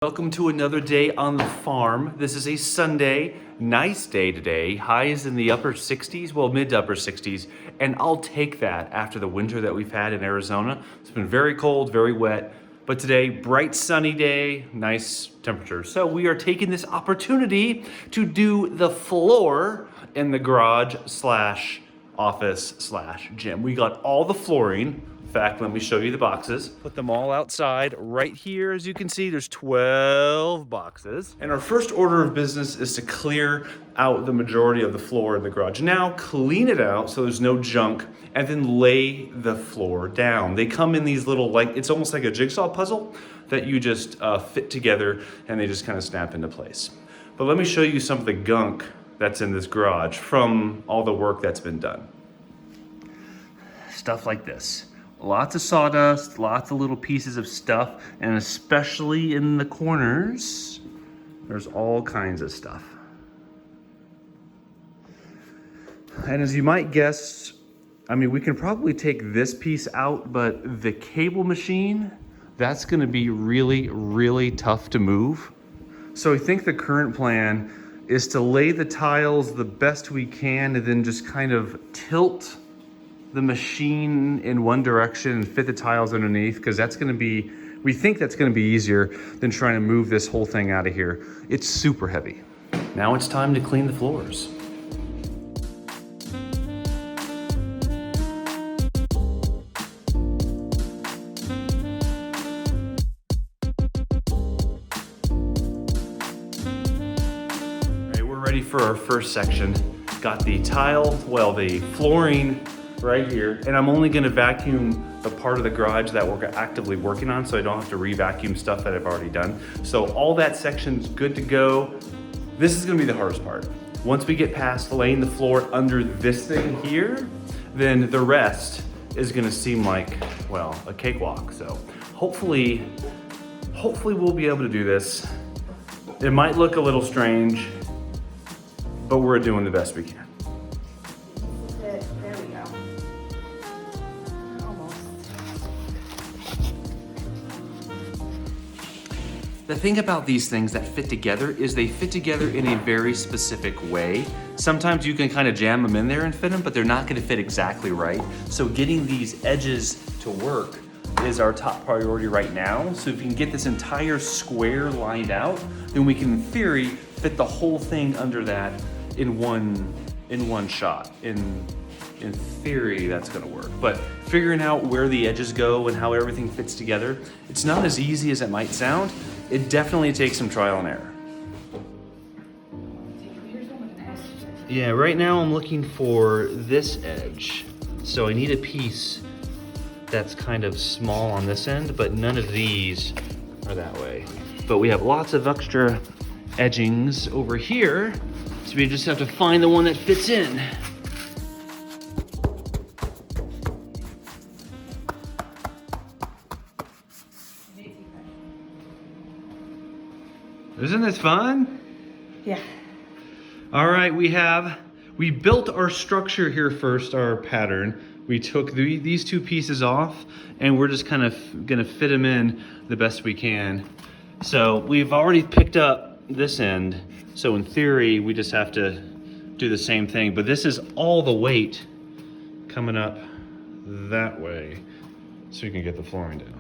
Welcome to another day on the farm. This is a Sunday, nice day today. Highs in the upper 60s, well, mid to upper 60s, and I'll take that after the winter that we've had in Arizona. It's been very cold, very wet, but today, bright sunny day, nice temperature. So we are taking this opportunity to do the floor in the garage slash office slash gym. We got all the flooring. In fact, let me show you the boxes. Put them all outside right here. As you can see, there's 12 boxes. And our first order of business is to clear out the majority of the floor in the garage. Now, clean it out so there's no junk, and then lay the floor down. They come in these little, it's almost like a jigsaw puzzle that you just fit together, and they just kind of snap into place. But let me show you some of the gunk that's in this garage from all the work that's been done. Stuff like this. Lots of sawdust, lots of little pieces of stuff, and especially in the corners, there's all kinds of stuff. And as you might guess, we can probably take this piece out, but the cable machine, that's gonna be really, really tough to move. So I think the current plan is to lay the tiles the best we can and then just kind of tilt the machine in one direction and fit the tiles underneath, because we think that's gonna be easier than trying to move this whole thing out of here. It's super heavy. Now it's time to clean the floors. All right, we're ready for our first section. Got the the flooring right here, and I'm only gonna vacuum the part of the garage that we're actively working on, so I don't have to re-vacuum stuff that I've already done. So all that section's good to go. This is gonna be the hardest part. Once we get past laying the floor under this thing here, then the rest is gonna seem like, well, a cakewalk. So hopefully we'll be able to do this. It might look a little strange, but we're doing the best we can. The thing about these things that fit together is they fit together in a very specific way. Sometimes you can kind of jam them in there and fit them, but they're not gonna fit exactly right. So getting these edges to work is our top priority right now. So if you can get this entire square lined out, then we can, in theory, fit the whole thing under that in one shot. In theory, that's gonna work. But figuring out where the edges go and how everything fits together, it's not as easy as it might sound. It definitely takes some trial and error. Yeah, right now I'm looking for this edge. So I need a piece that's kind of small on this end, but none of these are that way. But we have lots of extra edgings over here, so we just have to find the one that fits in. Isn't this fun? Yeah. All right, we built our structure here first, our pattern. We took these two pieces off, and we're just kind of gonna fit them in the best we can. So we've already picked up this end. So in theory, we just have to do the same thing, but this is all the weight coming up that way so you can get the flooring down.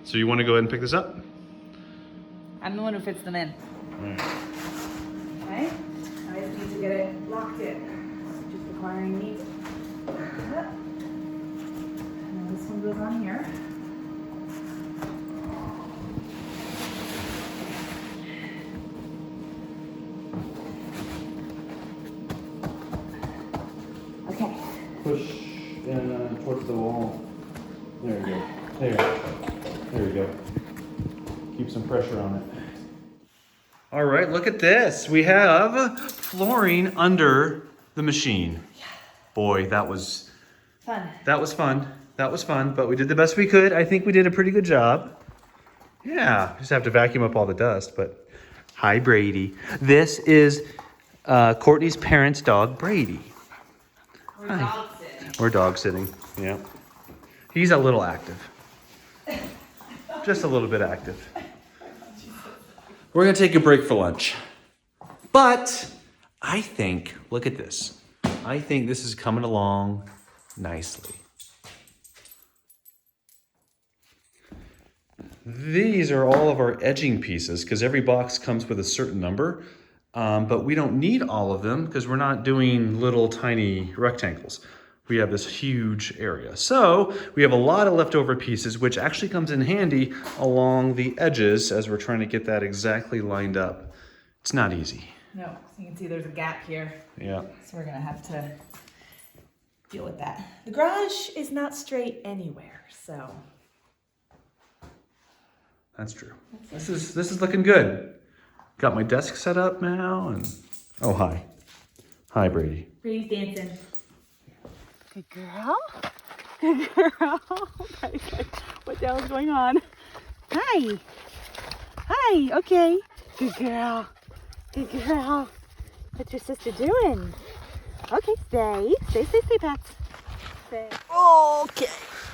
So you wanna go ahead and pick this up? I'm the one who fits them in. Right. Okay. I just need to get it locked in. Just requiring me. And then this one goes on here. Okay. Push towards the wall. There you go. There we go. Keep some pressure on it. All right, look at this. We have flooring under the machine. Yeah. Boy, that was fun. That was fun, but we did the best we could. I think we did a pretty good job. Yeah, just have to vacuum up all the dust, but hi, Brady. This is Courtney's parents' dog, Brady. We're dog sitting, yeah. He's a little active. Just a little bit active. We're gonna take a break for lunch. But I think, look at this. I think this is coming along nicely. These are all of our edging pieces because every box comes with a certain number, but we don't need all of them because we're not doing little tiny rectangles. We have this huge area. So we have a lot of leftover pieces, which actually comes in handy along the edges as we're trying to get that exactly lined up. It's not easy. No, so you can see there's a gap here. Yeah. So we're gonna have to deal with that. The garage is not straight anywhere, so. That's true. This is looking good. Got my desk set up now and oh hi. Hi Brady. Brady's dancing. Good girl. Good girl. What the hell is going on? Hi. Hi. Okay. Good girl. Good girl. What's your sister doing? Okay, stay. Stay, Pats. Stay. Okay.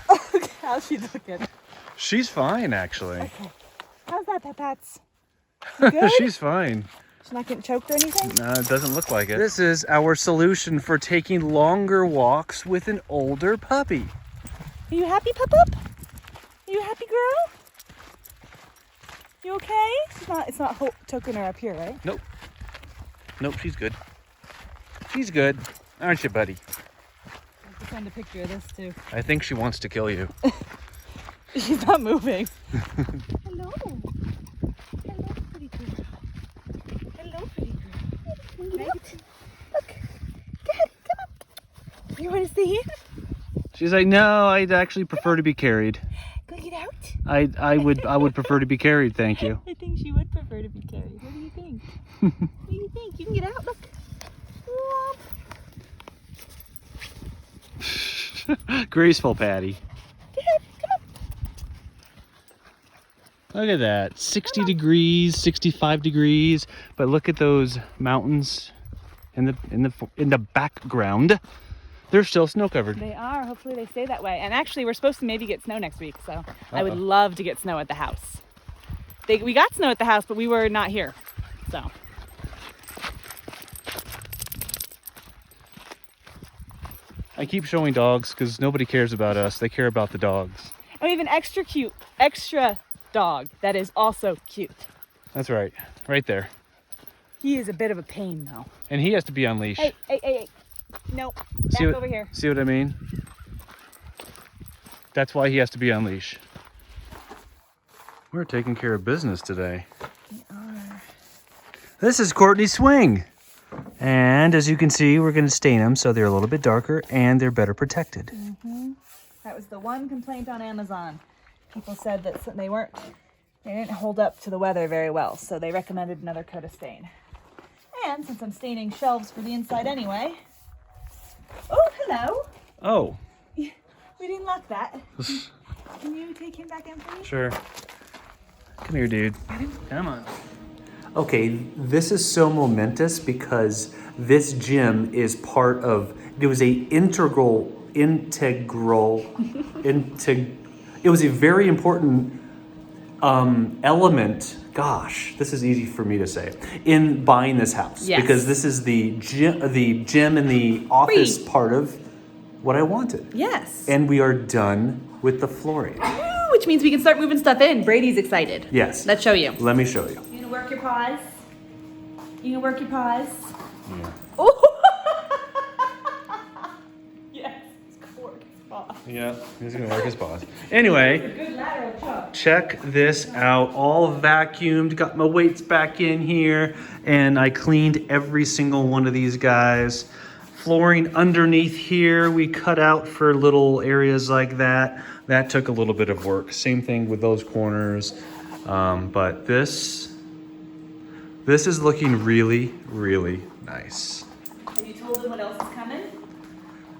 Okay. How's she looking? She's fine actually. Okay. How's that, Pats? You good? She's fine. She's not getting choked or anything? No, it doesn't look like it. This is our solution for taking longer walks with an older puppy. Are you happy, Pup? Are you a happy girl? You okay? It's not choking her up here, right? Nope. Nope, she's good. She's good. Aren't you, buddy? I just found a picture of this too. I think she wants to kill you. She's not moving. Hello. Hello, pretty girl. Hello, pretty girl. Right. Look. Good. Come on. You want to stay here? She's like, no, I'd actually prefer to be carried. Go get out. I would prefer to be carried, thank you. I think she would prefer to be carried. What do you think? What do you think? You can get out. Look. Womp. Graceful Patty. Go ahead. Come Look at that. 60 degrees, 65 degrees. But look at those mountains in the background. They're still snow covered. on. They are. Hopefully they stay that way. And actually, we're supposed to maybe get snow next week. So I would love to get snow at the house. We got snow at the house, but we were not here. So. I keep showing dogs because nobody cares about us. They care about the dogs. And we have an extra cute, extra dog that is also cute. That's right. Right there. He is a bit of a pain though. And he has to be on leash. Hey. Nope. Back over here. See what I mean? That's why he has to be on leash. We're taking care of business today. We are. This is Courtney's swing. And as you can see, we're going to stain them so they're a little bit darker and they're better protected. Mm-hmm. That was the one complaint on Amazon. People said that they didn't hold up to the weather very well, so they recommended another coat of stain. And since I'm staining shelves for the inside anyway. Oh, hello. Oh. We didn't lock that. Can you take him back in, please? Sure. Come here, dude. Come on. Okay, this is so momentous because this gym is part of, it was it was a very important element, gosh, this is easy for me to say, in buying this house. Yes. Because this is the gym and the office part of what I wanted. Yes. And we are done with the flooring. Which means we can start moving stuff in. Brady's excited. Yes. Let's show you. Let me show you. You gonna work your paws? You gonna work your paws? Yeah. Oh! Yes, he's gonna work his paws. Yeah, he's gonna work his paws. Anyway, Good lateral chop. check this out. All vacuumed, got my weights back in here, and I cleaned every single one of these guys. Flooring underneath here, we cut out for little areas like that. That took a little bit of work. Same thing with those corners. But this is looking really, really nice. Have you told them what else is coming?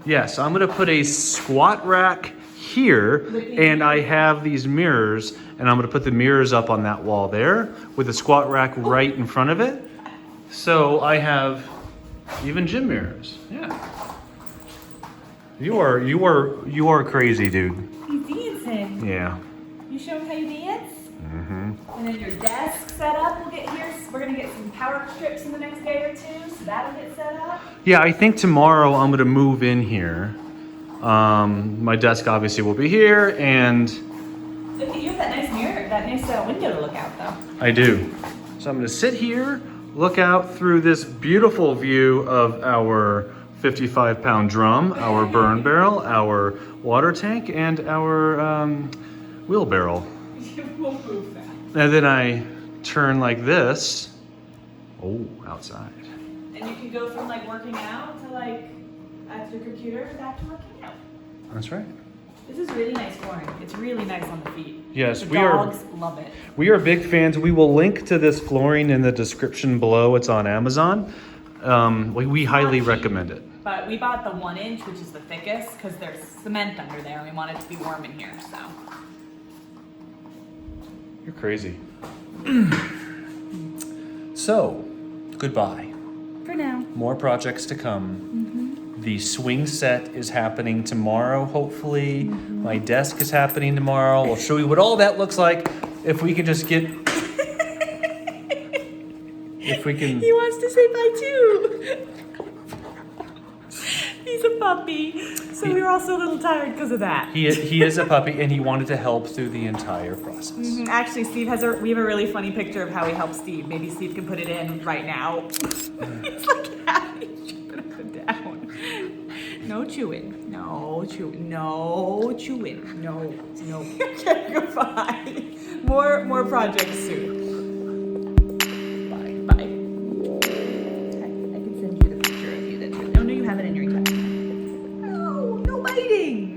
Yes, I'm gonna put a squat rack here, and I have these mirrors, and I'm gonna put the mirrors up on that wall there with a squat rack right in front of it. So I have even gym mirrors. Yeah. You are crazy, dude. He's dancing. Yeah. You show him how you dance? Mm-hmm. And then your desk set up will get power strips in the next day or two, so that'll get set up. Yeah, I think tomorrow I'm gonna move in here. My desk obviously will be here, and Look at you, that nice mirror, that nice window to look out though. I do. So I'm gonna sit here, look out through this beautiful view of our 55-pound drum, our burn barrel, our water tank, and our wheelbarrow. We'll move that. And then I turn like this. Oh, outside. And you can go from like working out to like at your computer back to working out. That's right. This is really nice flooring. It's really nice on the feet. Yes, The we are. dogs love it. We are big fans. We will link to this flooring in the description below. It's on Amazon. We highly recommend it. But we bought the 1 inch, which is the thickest, because there's cement under there, and we want it to be warm in here. So. You're crazy. So, goodbye. For now. More projects to come. The swing set is happening tomorrow, hopefully. My desk is happening tomorrow. We'll show you what all that looks like if we can just get... if we can... He wants to say bye too. He's a puppy, so we were also a little tired because of that. He is a puppy, and he wanted to help through the entire process. Actually, we have a really funny picture of how we helped Steve. Maybe Steve can put it in right now. He's like happy jumping up and down. No chewing. No chewing. No chewing. No. Okay, goodbye. More projects soon.